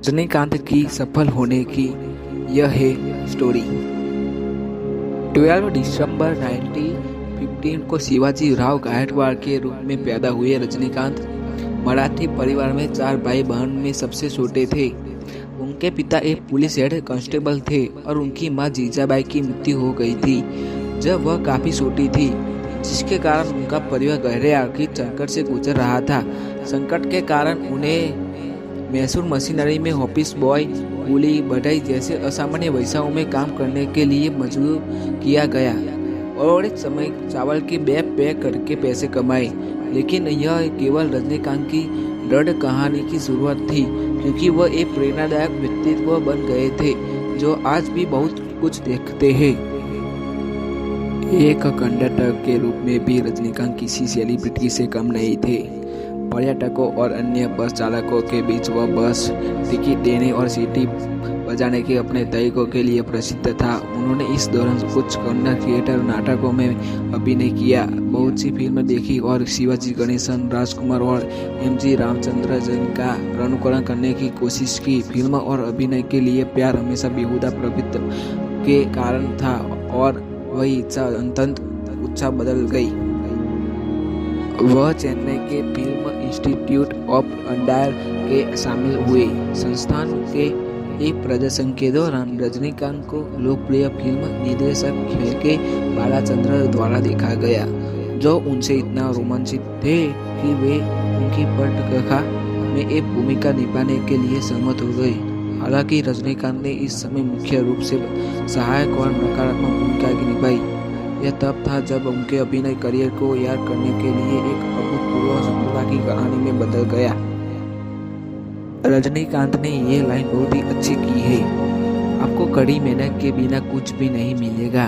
रजनीकांत की सफल होने की यह है स्टोरी। 12 दिसंबर 1915 को शिवाजी राव गायकवाड़ के रूप में पैदा हुए रजनीकांत मराठी परिवार में 4 भाई बहन में सबसे छोटे थे। उनके पिता एक पुलिस हेड कांस्टेबल थे और उनकी मां जीजाबाई की मृत्यु हो गई थी जब वह काफी छोटी थी, जिसके कारण उनका परिवार गहरे आर्थिक संकट से गुजर रहा था। संकट के कारण उन्हें मैसूर मशीनरी में ऑफिस बॉय, कूली, बढ़ई जैसे असामान्य व्यवसायों में काम करने के लिए मजबूर किया गया और एक समय चावल की बैग पैक करके पैसे कमाए। लेकिन यह केवल रजनीकांत की दृढ़ कहानी की शुरुआत थी, क्योंकि वह एक प्रेरणादायक व्यक्तित्व बन गए थे जो आज भी बहुत कुछ देखते हैं। एक कंडक्टर के रूप में भी रजनीकांत किसी सेलिब्रिटी से कम नहीं थे। पर्यटकों और अन्य बस चालकों के बीच वह बस टिकट देने और सीटी बजाने के अपने तरीकों के लिए प्रसिद्ध था। उन्होंने इस दौरान कुछ कन्नड़ थिएटर नाटकों में अभिनय किया, बहुत सी फिल्में देखी और शिवाजी गणेशन, राजकुमार और एम.जी. रामचंद्रन का अनुकरण करने की कोशिश की। फिल्म और अभिनय के लिए प्यार हमेशा बेहुदा प्रवृत्ति के कारण था और वही इच्छा अंततः उत्साह बदल गई। वह चेन्नई के फिल्म इंस्टीट्यूट ऑफ अंडायर के शामिल हुए। संस्थान के एक प्रदर्शन के दौरान रजनीकांत को लोकप्रिय फिल्म निर्देशक के बालाचंद्र द्वारा देखा गया, जो उनसे इतना रोमांचित थे कि वे उनकी पटकथा में एक भूमिका निभाने के लिए सहमत हो गए। हालांकि रजनीकांत ने इस समय मुख्य रूप से सहायक और नकारात्मक भूमिका निभाई। यह तब था जब उनके अभिनय करियर को याद करने के लिए एक अभूतपूर्व सफलता की कहानी में बदल गया। रजनीकांत ने ये लाइन बहुत ही अच्छी की है, आपको कड़ी मेहनत के बिना कुछ भी नहीं मिलेगा।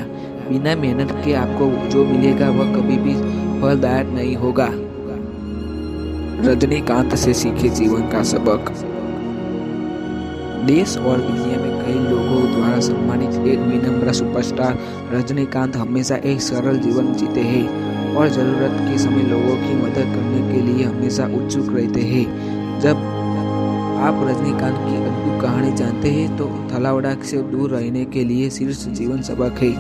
बिना मेहनत के आपको जो मिलेगा वह कभी भी फलदायक नहीं होगा। रजनीकांत से सीखे जीवन का सबक। देश और दुनिया में कई लोगों द्वारा सम्मानित एक विनम्र सुपरस्टार रजनीकांत हमेशा एक सरल जीवन जीते हैं और जरूरत के समय लोगों की मदद करने के लिए हमेशा उत्सुक रहते हैं। जब आप रजनीकांत की अद्भुत कहानी जानते हैं तो थलावड़ा से दूर रहने के लिए शीर्ष जीवन सबक है।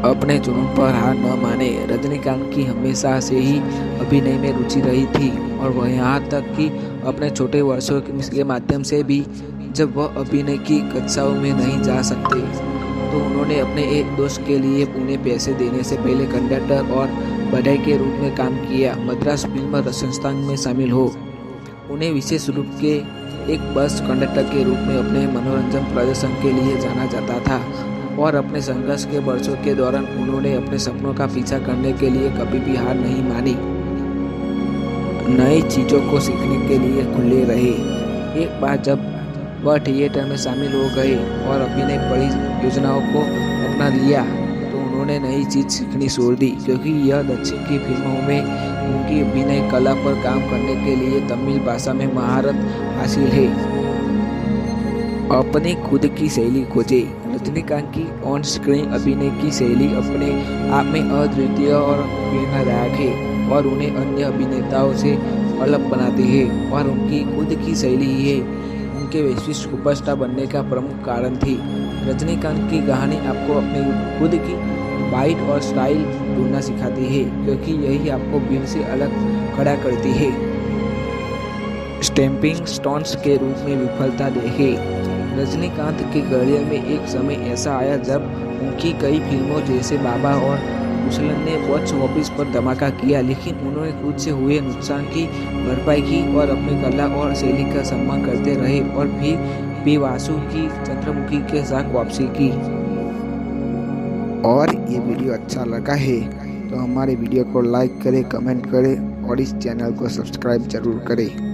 अपने जुनून पर हार न माने। रजनीकांत की हमेशा से ही अभिनय में रुचि रही थी और वह यहाँ तक कि अपने छोटे वर्षों के माध्यम से भी जब वह अभिनय की कक्षाओं में नहीं जा सकते तो उन्होंने अपने एक दोस्त के लिए उन्हें पैसे देने से पहले कंडक्टर और बढ़ई के रूप में काम किया। मद्रास फिल्म संस्थान में शामिल हो उन्हें विशेष रूप के एक बस कंडक्टर के रूप में अपने मनोरंजन प्रदर्शन के लिए जाना जाता था और अपने संघर्ष के वर्षों के दौरान उन्होंने अपने सपनों का पीछा करने के लिए कभी भी हार नहीं मानी। नई चीज़ों को सीखने के लिए खुले रहे। एक बार जब वह थिएटर में शामिल हो गए और अभिनय परियोजनाओं को अपना लिया तो उन्होंने नई चीज़ सीखनी छोड़ दी, क्योंकि यह दक्षिण की फिल्मों में उनकी अभिनय कला पर काम करने के लिए तमिल भाषा में महारत हासिल है। अपनी खुद की शैली खोजे। रजनीकांत की ऑन स्क्रीन अभिनय की शैली अपने आप में अद्वितीय और प्रेरणादायक है और उन्हें अन्य अभिनेताओं से अलग बनाती है और उनकी खुद की शैली ही है उनके वैश्विक सुपरस्टार बनने का प्रमुख कारण थी। रजनीकांत की कहानी आपको अपनी खुद की बाइट और स्टाइल ढूंढना सिखाती है, क्योंकि यही आपको भीड़ से अलग खड़ा करती है। स्टेपिंग स्टोन्स के रूप में विफलता देखें। रजनीकांत के करियर में एक समय ऐसा आया जब उनकी कई फिल्मों जैसे बाबा और मुसलन ने बॉक्स ऑफिस पर धमाका किया, लेकिन उन्होंने खुद से हुए नुकसान की भरपाई की और अपनी कला और शैली का सम्मान करते रहे और फिर भी वासु की चंद्रमुखी के साथ वापसी की। और ये वीडियो अच्छा लगा है तो हमारे वीडियो को लाइक करें, कमेंट करें और इस चैनल को सब्सक्राइब जरूर करें।